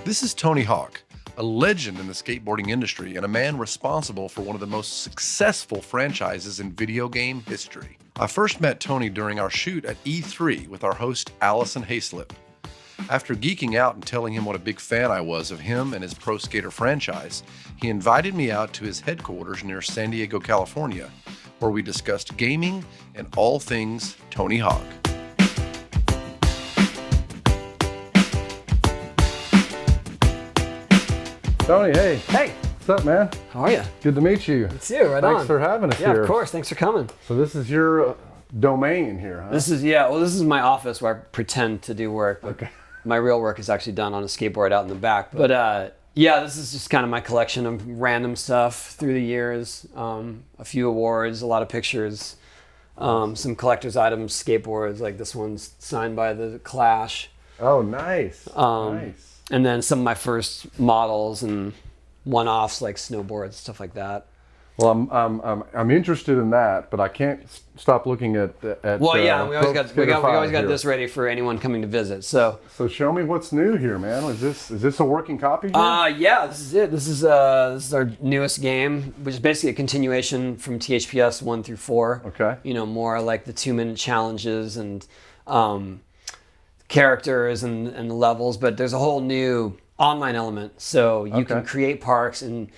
This is Tony Hawk, a legend in the skateboarding industry and a man responsible for one of the most successful franchises in video game history. I first met Tony during our shoot at E3 with our host Allison Hayslip. After geeking out and telling him what a big fan I was of him and his Pro Skater franchise, he invited me out to his headquarters near San Diego, California, where we discussed gaming and all things Tony Hawk. Tony, hey. Hey. What's up, man? How are you? Good to meet you. It's you, right on. Thanks for having us here. here. Of course. Thanks for coming. So this is your domain here, huh? This is my office where I pretend to do work. But okay. My real work is actually done on a skateboard out in the back. But this is just kind of my collection of random stuff through the years. A few awards, a lot of pictures, some collector's items, skateboards, like this one's signed by the Clash. Oh, nice. Nice. And then some of my first models and one-offs like snowboards, stuff like that. Well, I'm interested in that, but I can't stop looking at. Well, yeah, we always got this ready for anyone coming to visit. So show me what's new here, man. Is this a working copy here? Yeah, this is it. This is our newest game, which is basically a continuation from THPS 1 through 4. Okay. You know, more like the 2-minute challenges and characters and the levels, but there's a whole new online element. So you can create parks and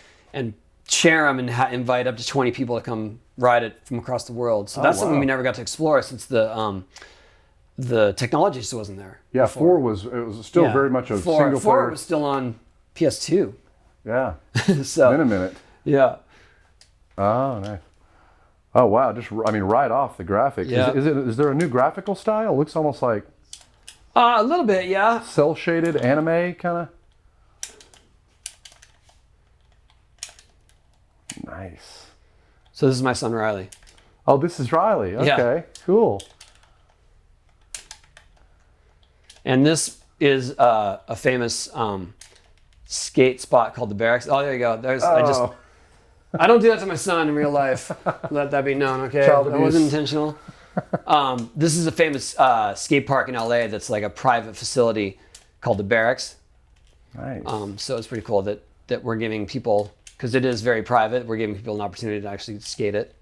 share them and invite up to 20 people to come ride it from across the world. So that's something we never got to explore since the technology still wasn't there. Yeah, before. 4 was still very much a single player. 4 was still on PS2. Yeah. So in a minute. Yeah. Oh, nice. Oh wow! Right off the graphic. Yeah. Is there a new graphical style? It looks almost like a little bit, yeah. Cell shaded anime kind of. Nice. So this is my son Riley. Oh, this is Riley. Okay, cool. And this is a famous skate spot called the Barracks. Oh, there you go. I don't do that to my son in real life. Let that be known, okay? That wasn't intentional. This is a famous skate park in LA that's like a private facility called the Barracks. Nice. So it's pretty cool that we're giving people, because it is very private, we're giving people an opportunity to actually skate it.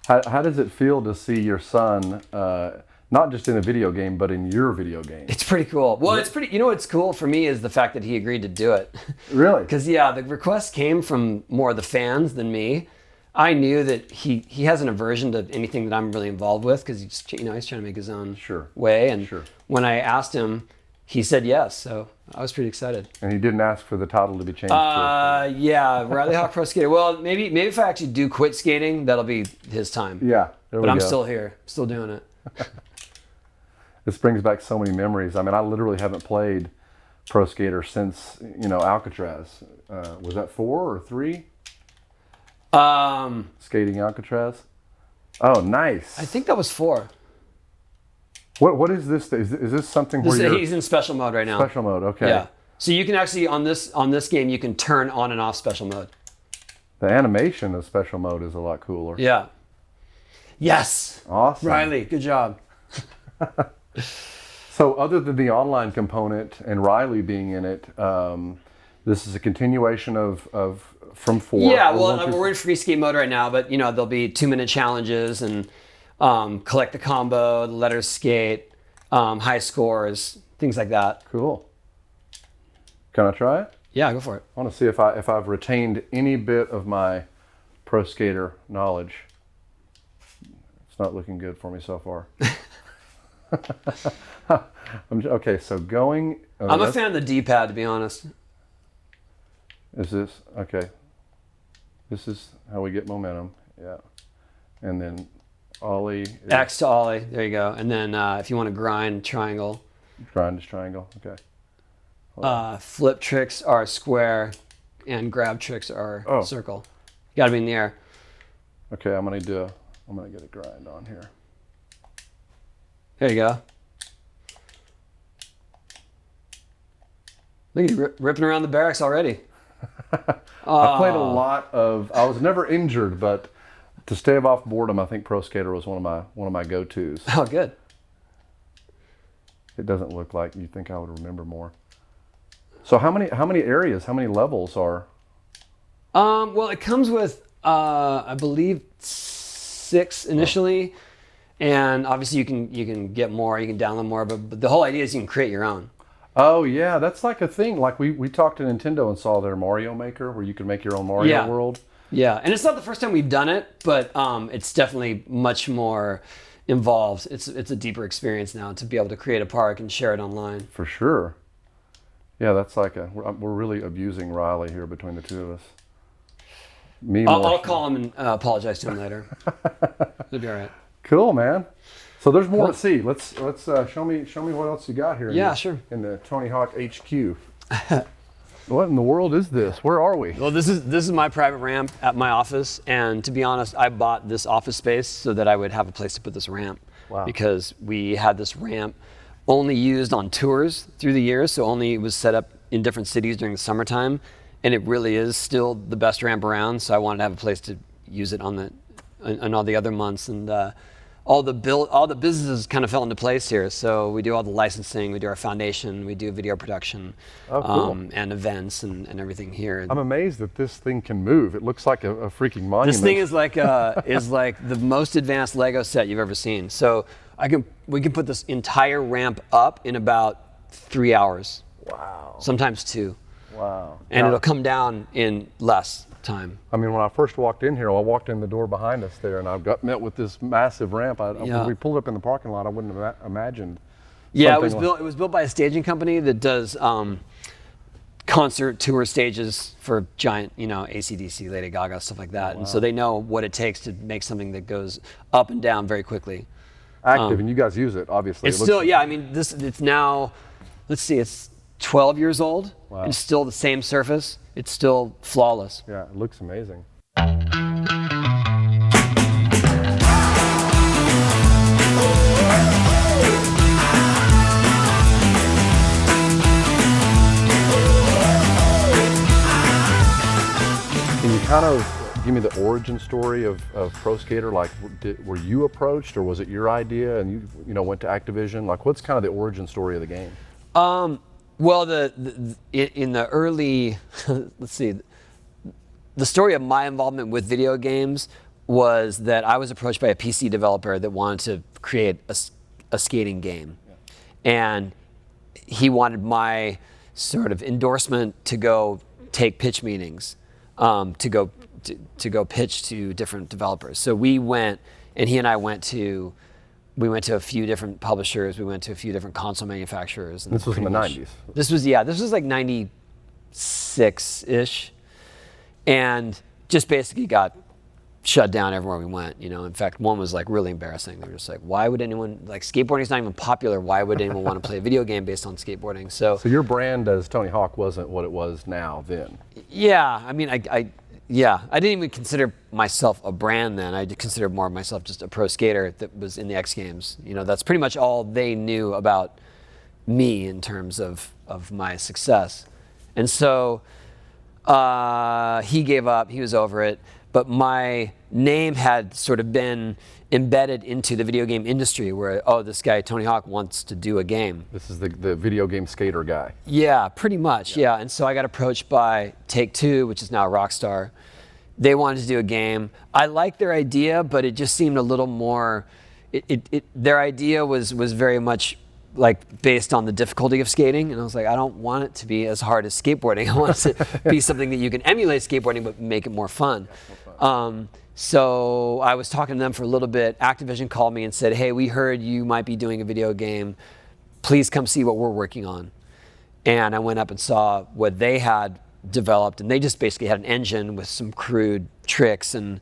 How does it feel to see your son, not just in a video game, but in your video game? It's pretty cool. Well, it's pretty, you know what's cool for me is the fact that he agreed to do it. Really? Because, the request came from more of the fans than me. I knew that he has an aversion to anything that I'm really involved with because he's trying to make his own way. And when I asked him, he said yes. So I was pretty excited. And he didn't ask for the title to be changed. Yeah, Riley Hawk Pro Skater. Well, maybe if I actually do quit skating, that'll be his time. Yeah, but I'm still here, still doing it. This brings back so many memories. I literally haven't played Pro Skater since Alcatraz. Was that 4 or 3? Skating Alcatraz. Oh, nice. I think that was 4. What is this? Is this something where he's in special mode right now? Special mode, okay. Yeah. So you can actually on this game you can turn on and off special mode. The animation of special mode is a lot cooler. Yeah. Yes. Awesome. Riley, good job. So other than the online component and Riley being in it, this is a continuation of from 4. Yeah, well, we're in free skate mode right now, but there'll be 2-minute challenges and collect the combo, the letters skate, high scores, things like that. Cool. Can I try it? Yeah, go for it. I want to see if I've retained any bit of my Pro Skater knowledge. It's not looking good for me so far. Okay, so going. I'm a fan of the D-pad, to be honest. Is this okay? This is how we get momentum. Yeah, and then ollie. X to ollie. There you go. And then if you want to grind, triangle. Grind is triangle. Okay. Flip tricks are square, and grab tricks are circle. You gotta be in the air. Okay, I'm gonna get a grind on here. There you go. Look at you ripping around the Barracks already. I played a lot of. I was never injured, but to stave off boredom, I think Pro Skater was one of my go-tos. Oh, good. It doesn't look like you think I would remember more. So how many areas, how many levels are? Well, it comes with, I believe, 6 initially, and obviously you can get more, you can download more, but the whole idea is you can create your own. Oh yeah, that's like a thing. Like we talked to Nintendo and saw their Mario Maker, where you can make your own Mario world. Yeah, and it's not the first time we've done it, but it's definitely much more involved. It's a deeper experience now to be able to create a park and share it online. For sure. Yeah, that's like we're really abusing Riley here between the two of us. I'll call him and apologize to him later. It'll be all right. Cool, man. So there's more to see. Let's show me what else you got here. Sure. In the Tony Hawk HQ. What in the world is this? Where are we? Well, this is my private ramp at my office, and to be honest, I bought this office space so that I would have a place to put this ramp. Wow. Because we had this ramp only used on tours through the years, so only it was set up in different cities during the summertime, and it really is still the best ramp around. So I wanted to have a place to use it on all the other months, and all the businesses kind of fell into place here. So we do all the licensing, we do our foundation, we do video production, and events and everything here. I'm amazed that this thing can move. It looks like a freaking monument. This thing is like the most advanced Lego set you've ever seen. So we can put this entire ramp up in about 3 hours. Wow. Sometimes 2. Wow. And it'll come down in less time. I mean, when I first walked in here, I walked in the door behind us there, and I got met with this massive ramp. When we pulled up in the parking lot, I wouldn't have imagined. Yeah, it was built by a staging company that does concert tour stages for giant, AC/DC, Lady Gaga, stuff like that. Wow. And so they know what it takes to make something that goes up and down very quickly. Active, and you guys use it, obviously. It's still, I mean, it's now, let's see, it's 12 years old. Wow. And it's still the same surface. It's still flawless. Yeah, it looks amazing. Can you kind of give me the origin story of Pro Skater? Like, were you approached, or was it your idea and you went to Activision? Like, what's kind of the origin story of the game? Well, in the early, let's see, the story of my involvement with video games was that I was approached by a PC developer that wanted to create a skating game. Yeah. And he wanted my sort of endorsement to go take pitch meetings, to go pitch to different developers. So we went, and he and I went to a few different publishers. We went to a few different console manufacturers. And this was in the 90s. This was like 96-ish. And just basically got shut down everywhere we went. In fact, one was like really embarrassing. They were just like, why would anyone, like, skateboarding's not even popular. Why would anyone want to play a video game based on skateboarding? So your brand as Tony Hawk wasn't what it was now then? Yeah, I mean, I didn't even consider myself a brand then. I considered more of myself just a pro skater that was in the X Games. That's pretty much all they knew about me in terms of my success. And so he gave up, he was over it, but my name had sort of been embedded into the video game industry where, this guy, Tony Hawk, wants to do a game. This is the video game skater guy. Yeah, pretty much, yeah. And so I got approached by Take-Two, which is now Rockstar. They wanted to do a game. I liked their idea, but it just seemed a little more, their idea was very much like based on the difficulty of skating. And I was like, I don't want it to be as hard as skateboarding. I want it to be something that you can emulate skateboarding, but make it more fun. So I was talking to them for a little bit. Activision called me and said, hey, we heard you might be doing a video game. Please come see what we're working on. And I went up and saw what they had developed, and they just basically had an engine with some crude tricks and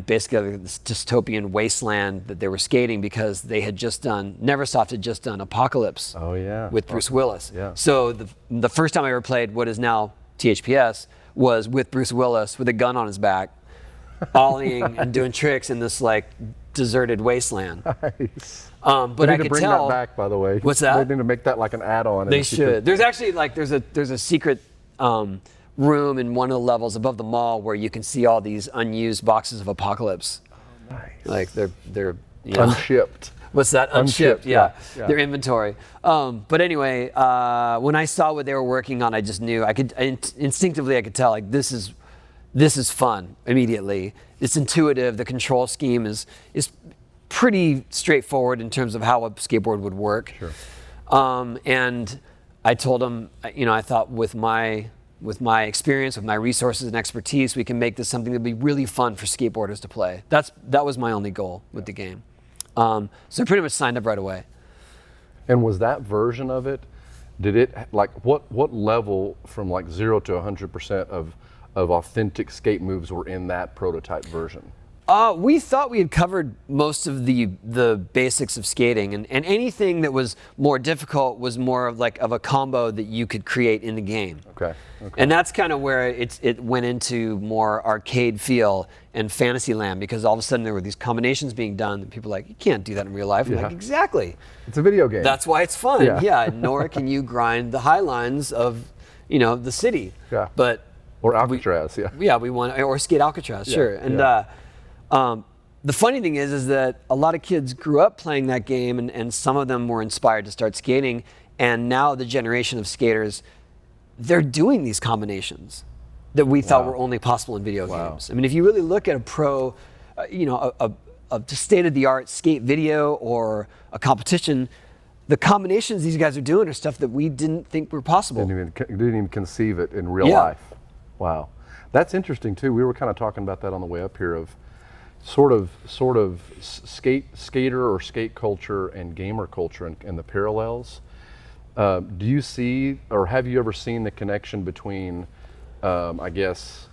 basically this dystopian wasteland that they were skating because they had Neversoft had just done Apocalypse with Bruce Willis. Yeah. So the first time I ever played what is now THPS was with Bruce Willis with a gun on his back, ollieing and doing tricks in this like deserted wasteland. Nice. But I could bring tell that back, by the way. What's that? They need to make that like an add-on. They should. There's actually like there's a secret room in one of the levels above the mall where you can see all these unused boxes of Apocalypse. Oh, nice. Like they're unshipped. what's that? Unshipped. Yeah. Yeah. Their inventory. But anyway, when I saw what they were working on, I just knew instinctively I could tell like this is fun immediately. It's intuitive. The control scheme is pretty straightforward in terms of how a skateboard would work. Sure. And I told them, I thought with my experience, with my resources and expertise, we can make this something that'd be really fun for skateboarders to play. That was my only goal with the game. So I pretty much signed up right away. And was that version of it, did it, like, what level from like 0 to 100% of authentic skate moves were in that prototype version? We thought we had covered most of the basics of skating, and anything that was more difficult was more of a combo that you could create in the game. Okay. And that's kind of where it went into more arcade feel and Fantasyland, because all of a sudden there were these combinations being done that people were like, you can't do that in real life. I'm like, exactly. It's a video game. That's why it's fun. Yeah. Nor can you grind the high lines of, the city. Yeah. But or Alcatraz, we want, or skate Alcatraz, sure. And yeah. the funny thing is that a lot of kids grew up playing that game, and some of them were inspired to start skating. And now the generation of skaters, they're doing these combinations that we thought were only possible in video games. I mean, if you really look at a pro, a state-of-the-art skate video or a competition, the combinations these guys are doing are stuff that we didn't think were possible. Didn't even conceive it in real life. Wow. That's interesting too. We were kind of talking about that on the way up here, of sort of skater or skate culture and gamer culture and the parallels. Do you see, or have you ever seen the connection between, I guess,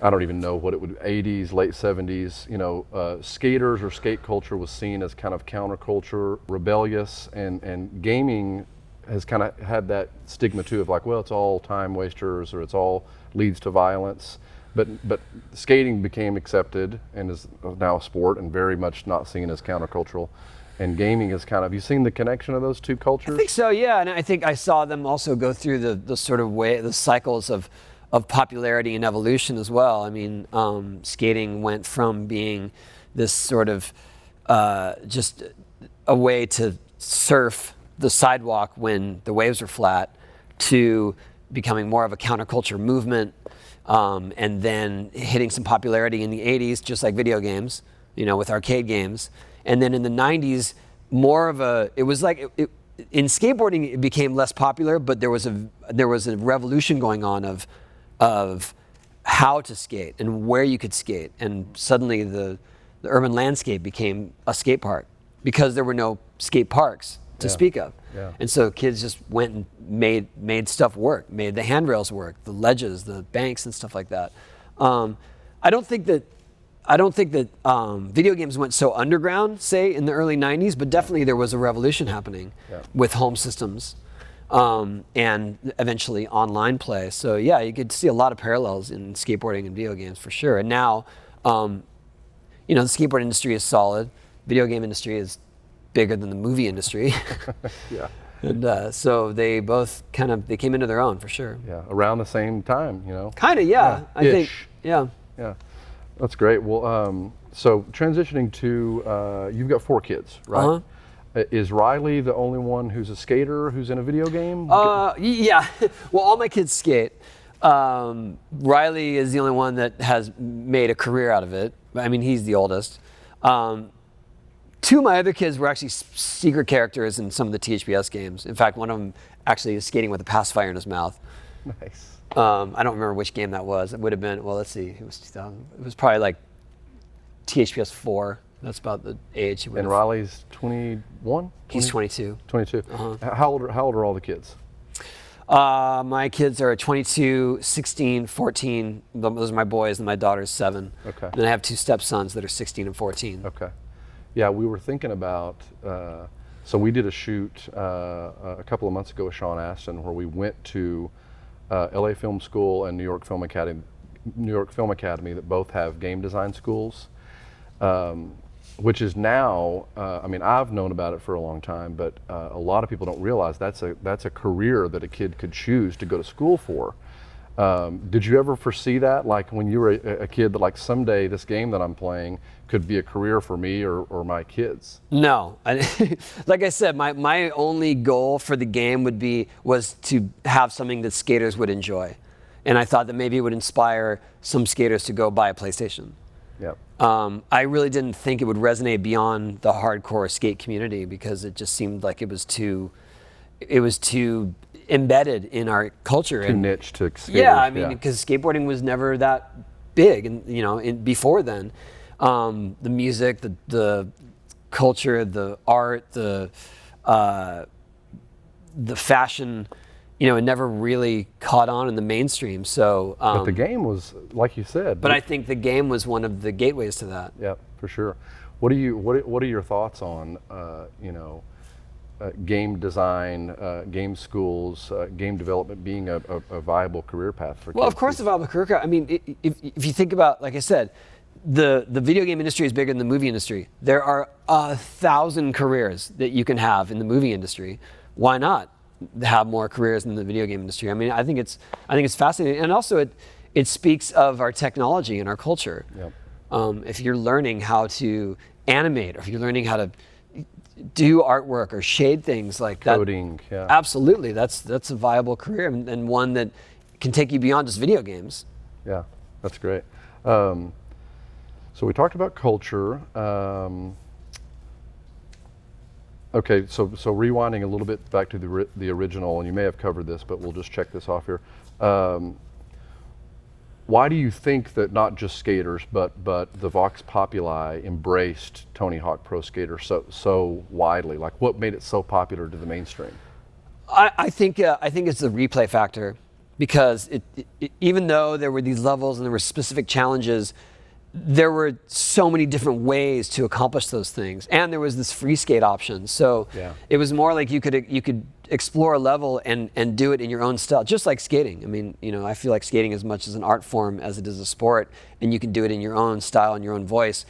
I don't even know what it would, 80s, late 70s, skaters or skate culture was seen as kind of counterculture, rebellious, and gaming has kind of had that stigma too of like, well, it's all time wasters or it's all leads to violence. But skating became accepted and is now a sport and very much not seen as countercultural. And gaming is kind of, you seen the connection of those two cultures? I think so, yeah. And I think I saw them also go through the sort of the cycles of popularity and evolution as well. I mean, skating went from being this sort of just a way to surf the sidewalk when the waves were flat to becoming more of a counterculture movement, and then hitting some popularity in the 80s, just like video games, with arcade games. And then in the 90s, it was like, in skateboarding it became less popular, but there was a revolution going on of how to skate and where you could skate. And suddenly the urban landscape became a skate park because there were no skate parks to speak of. Yeah. And so kids just went and made stuff work, made the handrails work, the ledges, the banks and stuff like that. I don't think that video games went so underground, say, in the early 90s, but definitely there was a revolution happening with home systems and eventually online play. So yeah, you could see a lot of parallels in skateboarding and video games for sure. And now, the skateboard industry is solid. Video game industry is bigger than the movie industry. Yeah. And so they both they came into their own for sure. Yeah, around the same time, Kind of, yeah. I think, yeah. Yeah, that's great. Well, so transitioning to, you've got 4 kids, right? Uh-huh. Is Riley the only one who's a skater who's in a video game? Yeah. Well, all my kids skate. Riley is the only one that has made a career out of it. I mean, he's the oldest. 2 of my other kids were actually secret characters in some of the THPS games. In fact, one of them actually is skating with a pacifier in his mouth. Nice. I don't remember which game that was. It would have been, well, let's see. It was 2000. It was probably like THPS 4. That's about the age. And Riley's 21? He's 22. 22. Uh-huh. How old are all the kids? My kids are 22, 16, 14. Those are my boys, and my daughter's 7. Okay. And then I have 2 stepsons that are 16 and 14. Okay. Yeah, we were thinking about, so we did a shoot a couple of months ago with Sean Astin where we went to LA Film School and New York Film Academy that both have game design schools, which is now, I mean, I've known about it for a long time, but a lot of people don't realize that's a career that a kid could choose to go to school for. Did you ever foresee that, like when you were a kid, that like someday this game that I'm playing could be a career for me or my kids? No, like I said, my only goal for the game was to have something that skaters would enjoy, and I thought that maybe it would inspire some skaters to go buy a PlayStation. Yep. I really didn't think it would resonate beyond the hardcore skate community because it just seemed like it was too embedded in our culture. Too niche to skaters. Yeah, I mean, because skateboarding was never that big, and before then, the music, the culture, the art, the fashion, it never really caught on in the mainstream. So, but the game was, like you said. But I think the game was one of the gateways to that. Yeah, for sure. What are your thoughts on game design, game schools, game development being a viable career path for kids? Well, of course, a viable career path. I mean, if you think about, like I said, the video game industry is bigger than the movie industry. There are 1,000 careers that you can have in the movie industry. Why not have more careers in the video game industry? I mean, I think it's fascinating, and also it speaks of our technology and our culture. Yep. If you're learning how to animate, or if you're learning how to do artwork or shade things like that, coding, yeah, absolutely, that's a viable career, and one that can take you beyond just video games. Yeah, that's great. So we talked about culture. Okay, so rewinding a little bit back to the original, and you may have covered this, but we'll just check this off here. Why do you think that not just skaters, but the Vox Populi embraced Tony Hawk Pro Skater so widely? Like, what made it so popular to the mainstream? I think it's the replay factor, because even though there were these levels and there were specific challenges, there were so many different ways to accomplish those things, and there was this free skate option. So yeah, it was more like you could explore a level and do it in your own style, just like skating. I mean, I feel like skating as much as an art form as it is a sport, and you can do it in your own style and your own voice.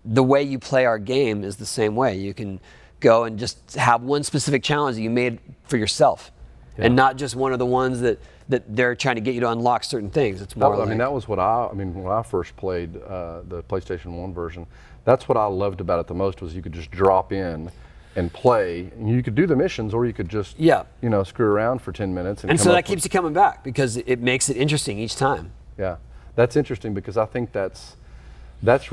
The way you play our game is the same way. You can go and just have one specific challenge that you made for yourself, and not just one of the ones that they're trying to get you to unlock certain things. It's more I mean, that was when I first played the PlayStation 1 version, that's what I loved about it the most, was you could just drop in and play, and you could do the missions, or you could just screw around for 10 minutes. And so that keeps you coming back, because it makes it interesting each time. Yeah, that's interesting, because I think that's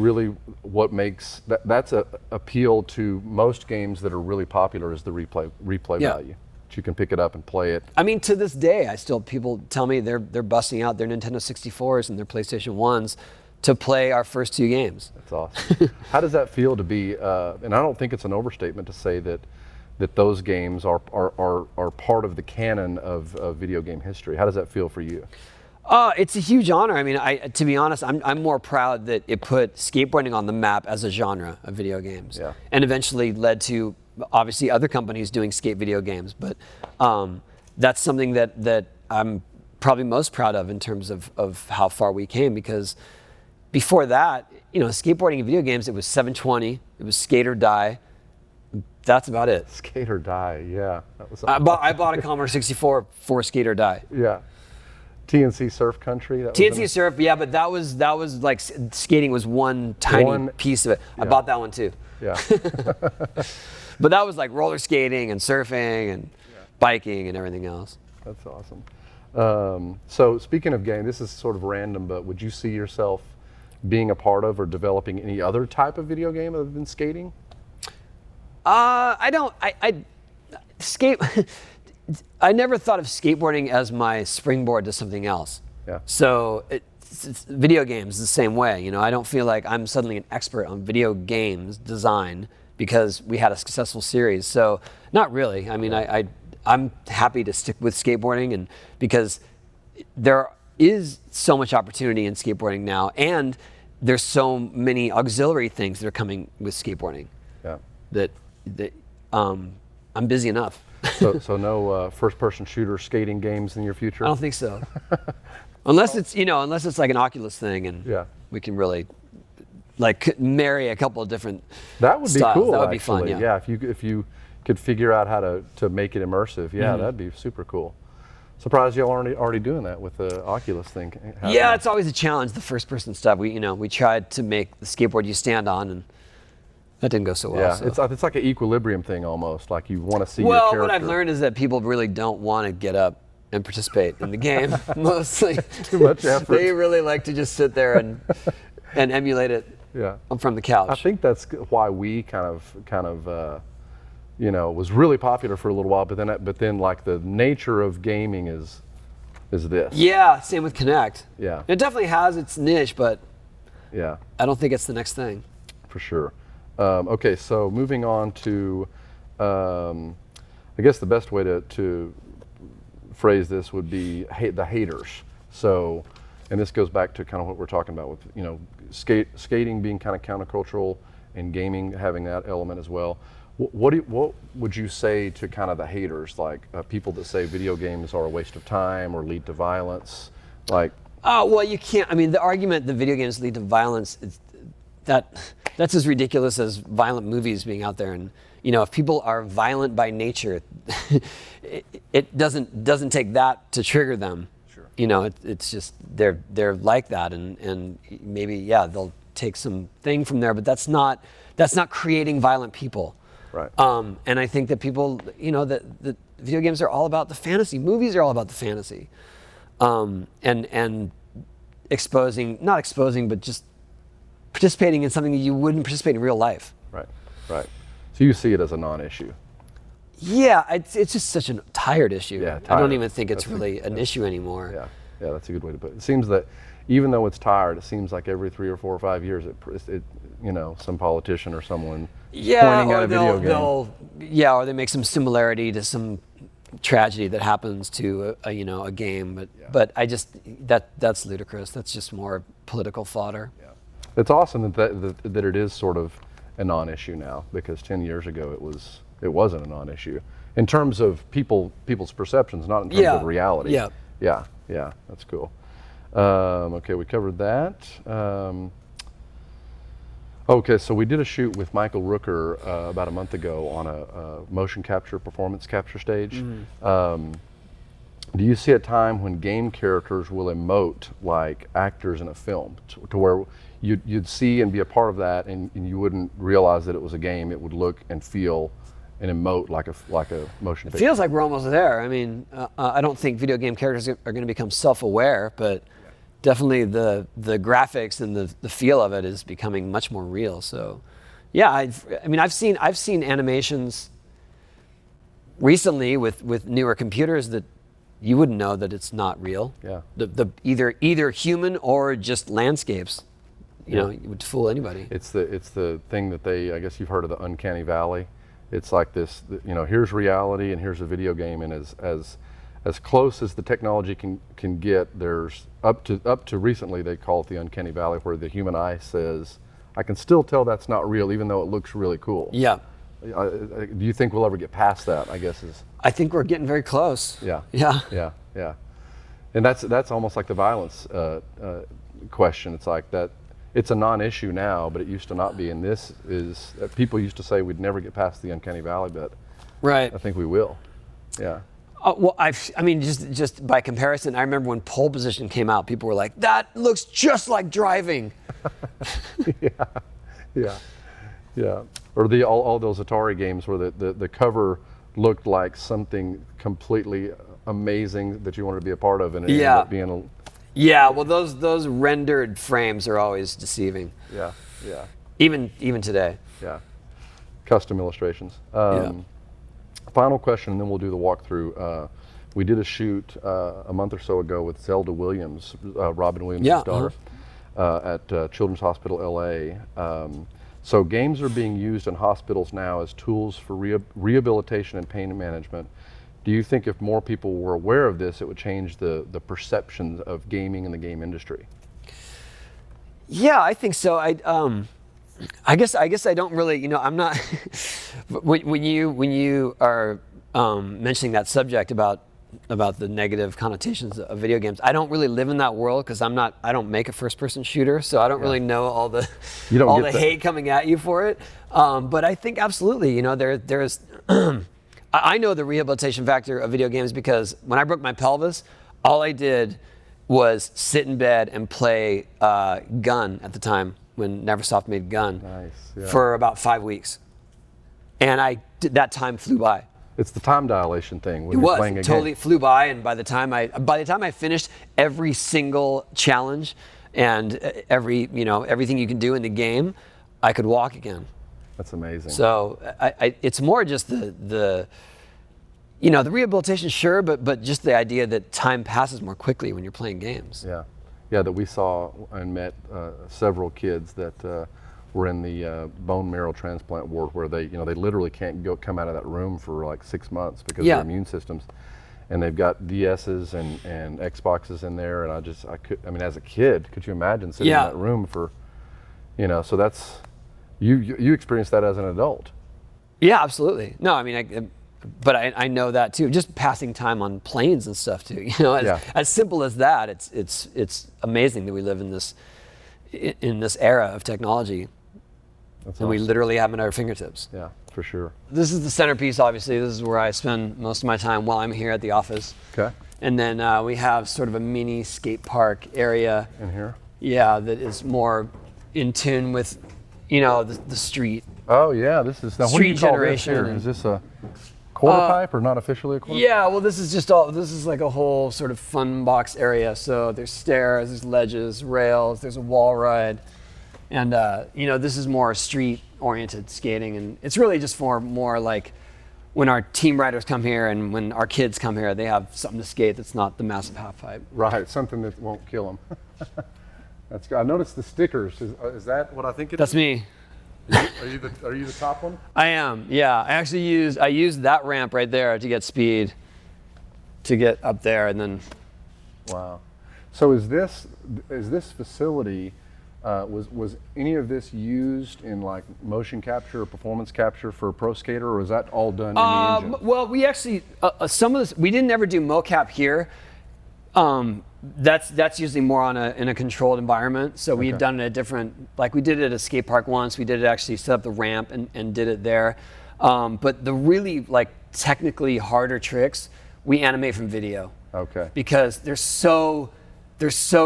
really what makes, that's a appeal to most games that are really popular, is the replay value. You can pick it up and play it. I mean, to this day, people tell me they're busting out their Nintendo 64s and their PlayStation 1s to play our first two games. That's awesome. How does that feel to be, and I don't think it's an overstatement to say that those games are part of the canon of video game history. How does that feel for you? It's a huge honor. I mean, to be honest, I'm more proud that it put skateboarding on the map as a genre of video games, and eventually led to, obviously, other companies doing skate video games. But that's something that I'm probably most proud of in terms of how far we came, because before that, skateboarding in video games, it was 720, it was skate or die. That's about it. Skate or die, yeah. That was I bought a Commodore 64 for skate or die. Yeah. TNC Surf Country. TNC Surf, yeah, but that was like skating was one tiny piece of it. I bought that one too. Yeah. But that was like roller skating and surfing and biking and everything else. That's awesome. So speaking of game, this is sort of random, but would you see yourself being a part of or developing any other type of video game other than skating? I don't. Skate. I never thought of skateboarding as my springboard to something else. Yeah. So it's video games the same way. I don't feel like I'm suddenly an expert on video games design because we had a successful series. So not really. I mean, I'm happy to stick with skateboarding, and because there is so much opportunity in skateboarding now, and there's so many auxiliary things that are coming with skateboarding. Yeah. That I'm busy enough. So no first-person shooter skating games in your future? I don't think so. Unless it's like an Oculus thing, and we can really like marry a couple of different That would styles. Be cool. That would actually. be fun. Yeah. If you could figure out how to make it immersive, that'd be super cool. Surprised y'all aren't already doing that with the Oculus thing. Yeah, it's always a challenge, the first person stuff. We tried to make the skateboard you stand on, and that didn't go so well. Yeah, so. it's like an equilibrium thing almost. Like you want to see your Well, character. what I've learned is that people really don't want to get up and participate in the game. Mostly, Too much effort. They really like to just sit there and emulate it. Yeah. From the couch. I think that's why we kind of was really popular for a little while, but then like the nature of gaming is this. Yeah, same with Connect. Yeah. It definitely has its niche, but yeah, I don't think it's the next thing. for sure. Okay, so moving on to, I guess the best way to phrase this would be the haters. So, and this goes back to kind of what we're talking about with skating being kind of countercultural and gaming having that element as well. What would you say to kind of the haters, like people that say video games are a waste of time or lead to violence? Like, oh well, you can't. I mean, the argument that video games lead to violence that's as ridiculous as violent movies being out there. And if people are violent by nature, it doesn't take that to trigger them. Sure. It's just they're like that, and maybe they'll take something from there, but that's not creating violent people. right. And I think that people, that video games are all about the fantasy. Movies are all about the fantasy, and not exposing, but just participating in something that you wouldn't participate in real life. Right. So you see it as a non-issue. Yeah, it's just such a tired issue. Yeah, I don't tired. even think it's really an issue anymore. Yeah, that's a good way to put it. It seems that even though it's tired, it seems like every 3 or 4 or 5 years, some politician or someone pointing at a video game. Or they make some similarity to some tragedy that happens to a game. But I just that's ludicrous. That's just more political fodder. Yeah. It's awesome that it is sort of a non-issue now, because 10 years ago it wasn't a non-issue in terms of people's perceptions, not in terms of reality. Yeah, that's cool. Okay, we covered that. Okay, so we did a shoot with Michael Rooker about a month ago on a motion capture, performance capture stage. Do you see a time when game characters will emote like actors in a film, to where you'd see and be a part of that, and you wouldn't realize that it was a game? It would look and feel and emote like a motion picture. It feels like we're almost there. I mean, I don't think video game characters are going to become self-aware, but definitely the graphics and the feel of it is becoming much more real. So, yeah, I've seen animations recently with newer computers that you wouldn't know that it's not real. Yeah. The either human or just landscapes. It would fool anybody. It's the thing that I guess you've heard of the uncanny valley. It's like this, here's reality and here's a video game, and as close as the technology can get, there's up to recently they call it the uncanny valley, where the human eye says, I can still tell that's not real, even though it looks really cool. Yeah. Do you think we'll ever get past that, I guess I think we're getting very close. Yeah. Yeah. And that's almost like the violence question. It's like that. It's a non-issue now, but it used to not be. And this is, people used to say we'd never get past the uncanny valley, but right. I think we will. Yeah. Well, just by comparison, I remember when pole position came out, people were like, "That looks just like driving." Yeah. Or all those Atari games where the cover looked like something completely amazing that you wanted to be a part of, and it ended up being Yeah, well, those rendered frames are always deceiving. Yeah. Even today. Yeah. Custom illustrations. Final question, and then we'll do the walkthrough. We did a shoot a month or so ago with Zelda Williams, Robin Williams' daughter, at Children's Hospital LA. So games are being used in hospitals now as tools for rehabilitation and pain management. Do you think if more people were aware of this, it would change the perceptions of gaming in the game industry? Yeah, I think so. I guess I don't really, I'm not. when you are mentioning that subject about the negative connotations of video games, I don't really live in that world because I don't make a first-person shooter, so I don't really know all the hate coming at you for it. But I think absolutely, there's. I know the rehabilitation factor of video games because when I broke my pelvis, all I did was sit in bed and play Gun at the time when Neversoft made Gun for about 5 weeks. And that time flew by. It's the time dilation thing when it you're was. playing a Totally game. flew by, and by the time I finished every single challenge and everything you can do in the game, I could walk again. That's amazing. So it's more just the rehabilitation, sure, but just the idea that time passes more quickly when you're playing games. Yeah, that we saw and met several kids that were in the bone marrow transplant ward where they literally can't come out of that room for like 6 months because of their immune systems, and they've got DSs and Xboxes in there, and I mean, as a kid, could you imagine sitting in that room for, so that's, you experienced that as an adult. Yeah, absolutely. No, I mean, but I know that too. Just passing time on planes and stuff too. As simple as that. It's amazing that we live in this era of technology, and awesome. We literally have it at our fingertips. Yeah, for sure. This is the centerpiece. Obviously, this is where I spend most of my time while I'm here at the office. Okay. And then we have sort of a mini skate park area in here. Yeah, that is more in tune with, the street. Oh yeah, this is now. Street generation. What do you call this here? Is this a quarter pipe or not officially a quarter? Yeah, well, this is like a whole sort of fun box area. So there's stairs, there's ledges, rails, there's a wall ride, and this is more street-oriented skating, and it's really just for more like when our team riders come here and when our kids come here, they have something to skate that's not the massive half pipe. Right, something that won't kill them. That's good. I noticed the stickers. Is that what I think it is? That's me. Are you the top one? I am. Yeah, I used that ramp right there to get speed, to get up there, and then. Wow. So is this facility? Was any of this used in like motion capture or performance capture for a pro skater, or was that all done in the engine? Well, we actually some of this we didn't ever do mocap here. That's usually more in a controlled environment. So we've done it at different, like we did it at a skate park once. We did it actually set up the ramp and did it there. But the really like technically harder tricks we animate from video. Okay. Because they're so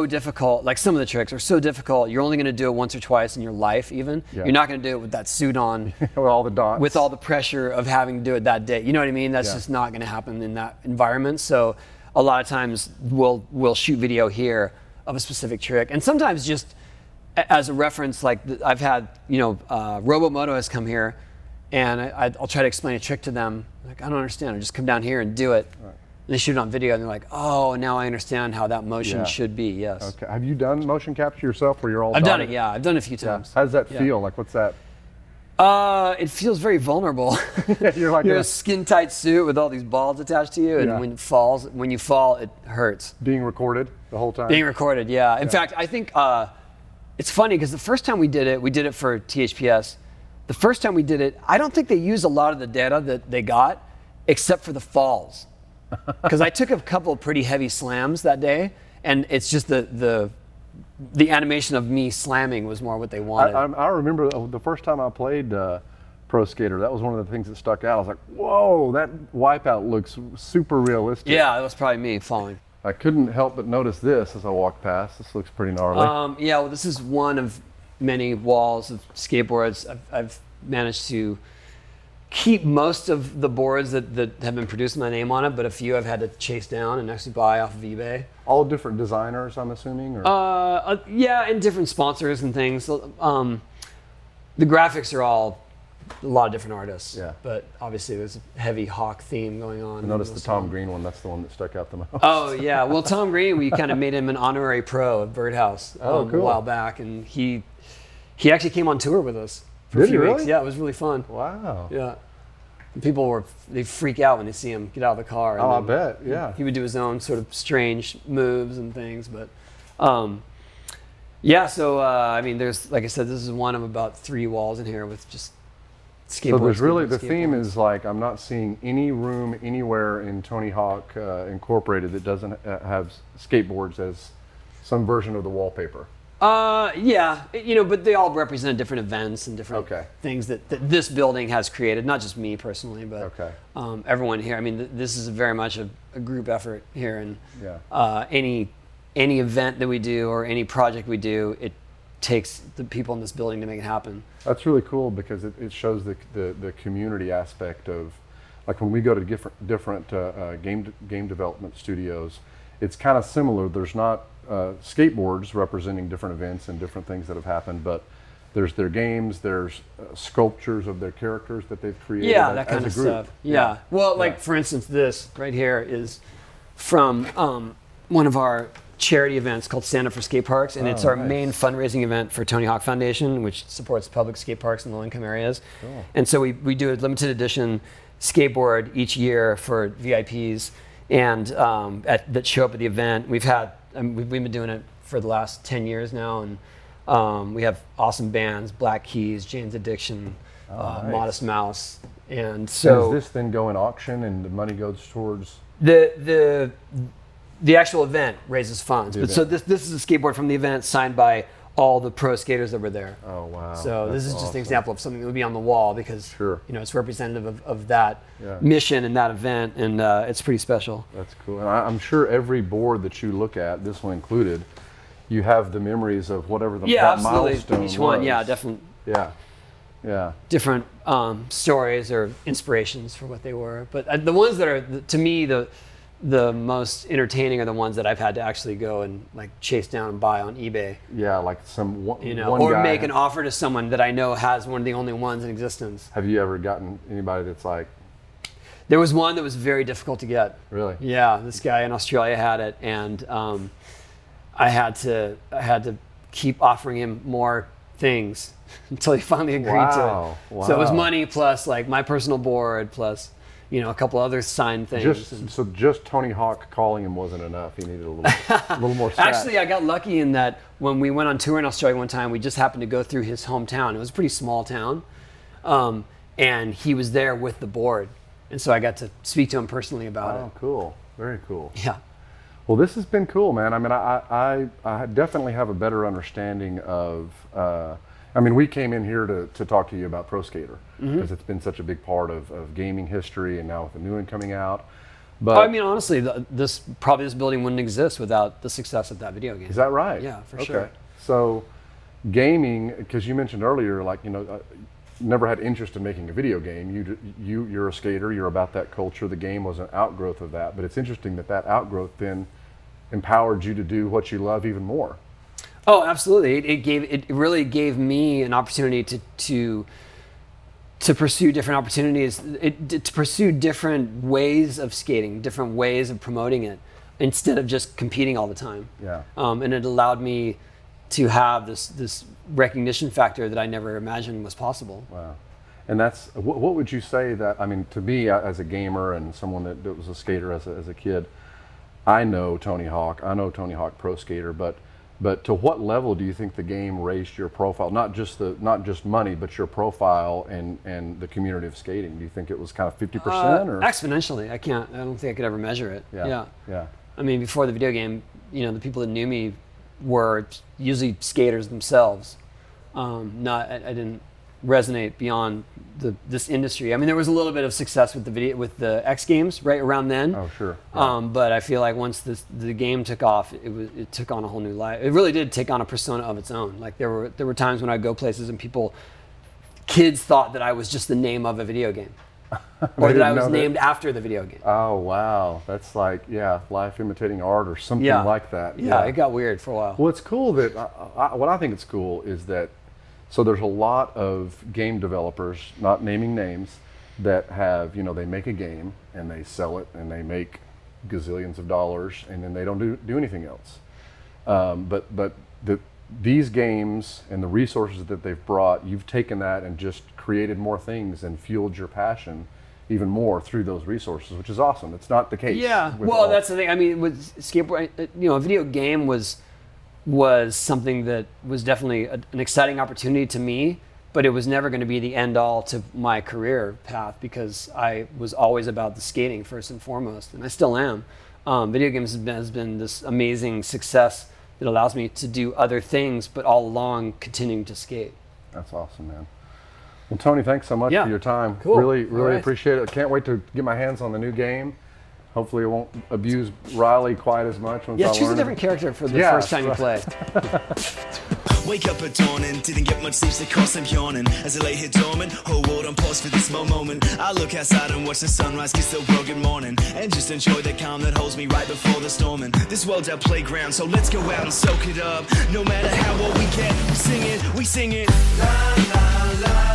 difficult. Like some of the tricks are so difficult. You're only going to do it once or twice in your life. Even you're not going to do it with that suit on, with all the dots, with all the pressure of having to do it that day. You know what I mean? That's just not going to happen in that environment. So a lot of times we'll shoot video here of a specific trick, and sometimes just as a reference, like I've had Robomoto has come here, and I'll try to explain a trick to them. Like, I don't understand. I just come down here and do it. Right. And they shoot it on video, and they're like, "Oh, now I understand how that motion should be." Yes. Okay. Have you done motion capture yourself, where you're all? I've done it. Yeah, I've done it a few times. How does that feel? Like, what's that? It feels very vulnerable. You're like you're in a skin-tight suit with all these balls attached to you, and when you fall, it hurts. Being recorded the whole time? Being recorded, yeah. In fact, I think it's funny because the first time we did it for THPS. The first time we did it, I don't think they used a lot of the data that they got, except for the falls. Because I took a couple of pretty heavy slams that day, and it's just the animation of me slamming was more what they wanted. I remember the first time I played Pro Skater, that was one of the things that stuck out. I was like, whoa, that wipeout looks super realistic. Yeah, that was probably me falling. I couldn't help but notice this as I walked past. This looks pretty gnarly. Yeah, well, this is one of many walls of skateboards. I've managed to keep most of the boards that have been produced with my name on it, but a few I've had to chase down and actually buy off of eBay. All different designers, I'm assuming? Or? Yeah, and different sponsors and things. The graphics are all a lot of different artists. Yeah. But obviously there's a heavy Hawk theme going on. I noticed the Tom Green one. That's the one that stuck out the most. Oh, yeah. Well, Tom Green, we kind of made him an honorary pro at Birdhouse cool. a while back, and he actually came on tour with us. For a few weeks. Yeah, it was really fun. Wow. Yeah. And people they freak out when they see him get out of the car. And I bet, yeah. He would do his own sort of strange moves and things, but yeah. So I mean, there's, like I said, this is one of about 3 walls in here with just skateboards. So there's really the theme is like I'm not seeing any room anywhere in Tony Hawk Incorporated that doesn't have skateboards as some version of the wallpaper. Yeah, but they all represent different events and different Okay. things that this building has created. Not just me personally, but Okay. everyone here. I mean, this is very much a group effort here, and Yeah. any event that we do or any project we do, it takes the people in this building to make it happen. That's really cool because it shows the community aspect of, like when we go to different game development studios, it's kind of similar. There's not skateboards representing different events and different things that have happened, but there's their games, there's sculptures of their characters that they've created. Yeah, that as kind a of group. stuff. Yeah. Well, like Yeah. for instance, this right here is from one of our charity events called Stand Up for Skate Parks, and it's our nice. main fundraising event for Tony Hawk Foundation, which supports public skate parks in low-income areas. Cool. And so we do a limited edition skateboard each year for VIPs and that show up at the event. We've been doing it for the last 10 years now, and we have awesome bands: Black Keys, Jane's Addiction, Nice. Modest Mouse, and So so does this then go in auction and the money goes towards? the actual event raises funds. The But so event. this is a skateboard from the event signed by all the pro skaters that were there. Oh wow! So this That's is just awesome. an example of something that would be on the wall because Sure. it's representative of that Yeah. mission and that event, and it's pretty special. That's cool. And I'm sure every board that you look at, this one included, you have the memories of whatever that Absolutely. milestone Each one, was. yeah, definitely Yeah. Yeah. different stories or inspirations for what they were. But the ones that are to me the most entertaining are the ones that I've had to actually go and like chase down and buy on eBay. Yeah, like some one Or guy. make an offer to someone that I know has one of the only ones in existence. Have you ever gotten anybody that's like, There was one that was very difficult to get. really? Yeah, this guy in Australia had it, and I had to keep offering him more things until he finally agreed Wow, to it. So it was wow. money plus like my personal board plus a couple other signed things. Just Tony Hawk calling him wasn't enough. He needed a little more stats. Actually, I got lucky in that when we went on tour in Australia one time, we just happened to go through his hometown. It was a pretty small town, and he was there with the board, and so I got to speak to him personally about Oh, cool. Very cool. it. Yeah. Well, this has been cool, man. I mean, I definitely have a better understanding of. I mean, we came in here to talk to you about Pro Skater because it's been such a big part of gaming history, and now with the new one coming out. But I mean, honestly, this building wouldn't exist without the success of that video game. is that right? Yeah, for okay. sure. So, gaming, because you mentioned earlier, like never had interest in making a video game. You're a skater. You're about that culture. The game was an outgrowth of that. But it's interesting that outgrowth then empowered you to do what you love even more. Oh, absolutely. It really gave me an opportunity to pursue different opportunities, to pursue different ways of skating, different ways of promoting it, instead of just competing all the time. Yeah. And it allowed me to have this recognition factor that I never imagined was possible. Wow. And that's, what would you say that, I mean, to me as a gamer and someone that was a skater as a kid, I know Tony Hawk Pro Skater, but to what level do you think the game raised your profile? Not just money, but your profile and the community of skating. Do you think it was kind of 50% or? Exponentially. I don't think I could ever measure it. Yeah. I mean, before the video game, the people that knew me were usually skaters themselves. I didn't resonate beyond this industry. I mean, there was a little bit of success with the X Games right around then. Oh, sure. Yeah. But I feel like once the game took off, it took on a whole new life. It really did take on a persona of its own. Like there were times when I'd go places and kids thought that I was just the name of a video game, or that I was named after the video game. Oh, wow. That's like, life imitating art or something like that. Yeah, it got weird for a while. Well, it's cool that, what I think it's cool is that, so there's a lot of game developers, not naming names, that have, they make a game and they sell it and they make gazillions of dollars and then they don't do anything else. But these games and the resources that they've brought, you've taken that and just created more things and fueled your passion even more through those resources, which is awesome. It's not the case. Yeah, well, that's the thing. I mean, with skateboard, a video game was something that was definitely an exciting opportunity to me, but it was never going to be the end all to my career path because I was always about the skating first and foremost, and I still am. Video games has been this amazing success it allows me to do other things, but all along continuing to skate. That's awesome, man. Well, Tony, thanks so much Yeah. for your time. Cool. Really All right. appreciate it. Can't wait to get my hands on the new game. Hopefully, it won't abuse Riley quite as much. Once Yeah, I choose a learn different it. character for the Yeah, first time you play. Wake up at dawn and didn't get much sleep, so cause I'm yawning. As I lay here dormant, whole world on pause for this moment. I look outside and watch the sunrise, kiss the world good morning. And just enjoy the calm that holds me right before the storming. This world's our playground, so let's go out and soak it up. No matter how old we get, we sing it, we sing it. La la la.